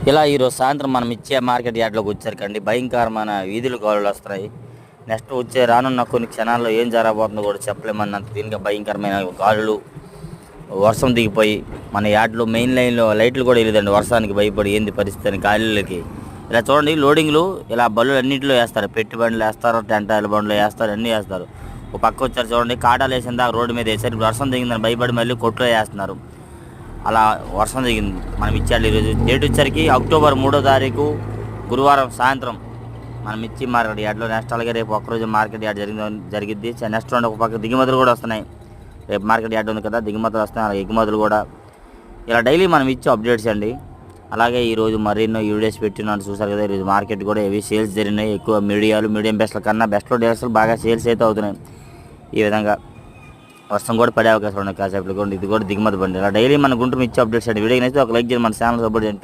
ఇలా ఈరోజు సాయంత్రం మనం ఇచ్చే మార్కెట్ యార్డ్లోకి వచ్చారుకండి భయంకరమైన వీధులు గాలులు వస్తున్నాయి. నెక్స్ట్ వచ్చే రానున్న కొన్ని క్షణాల్లో ఏం జరగబోతుందో కూడా చెప్పలేమన్నంత దీనికి భయంకరమైన గాలులు, వర్షం దిగిపోయి మన యార్డ్లో మెయిన్ లైన్లో లైట్లు కూడా వెళ్ళదండి వర్షానికి భయపడి ఏంది పరిస్థితి అని గాలిలోకి. ఇలా చూడండి లోడింగ్లు ఇలా బళ్ళు అన్నింటిలో వేస్తారు, పెట్టి బండ్లు వేస్తారు, టెంటాయిల బండ్లు వేస్తారు, అన్నీ వేస్తారు. ఒక పక్క వచ్చారు చూడండి కాటాలు వేసిన దాకా రోడ్డు మీద వేసారు, వర్షం దిగిందని భయపడి మళ్ళీ కొట్లో వేస్తున్నారు. అలా వర్షం దిగింది. మనం ఇచ్చాడు ఈరోజు డేట్ వచ్చరికి అక్టోబర్ 3వ తారీఖు గురువారం సాయంత్రం మనం ఇచ్చి మార్కెట్ యార్డ్లో. నెక్స్ట్ అలాగే రేపు ఒక్కరోజు మార్కెట్ యార్డ్ జరిగిద్ది. నెక్స్ట్ ఒక పక్క దిగుమతులు కూడా వస్తున్నాయి. రేపు మార్కెట్ యార్డ్ ఉంది కదా, దిగుమతులు వస్తున్నాయి, అలాగే ఎగుమతులు కూడా. ఇలా డైలీ మనం ఇచ్చే అప్డేట్స్ అండి. అలాగే ఈరోజు మరెన్నో వీడియోస్ పెట్టినాను చూసారు కదా. ఈరోజు మార్కెట్ కూడా హెవీ సేల్స్ జరిగినాయి. ఎక్కువ మీడియం బెస్ట్ల కన్నా బెస్ట్లో డీలర్స్లు బాగా సేల్స్ అయితే అవుతున్నాయి. ఈ విధంగా వర్షం కూడా పడే అవకాశం ఉన్నాయి కాసేపు. ఇది కూడా దిగుమతి బండి. ఇలా డైలీ మన గుంటూరు ఇచ్చే అప్డేట్స్ అండి. వీడియో నచ్చితే ఒక లైక్ చేయండి, మన ఛానల్ సపోర్ట్ చేయండి.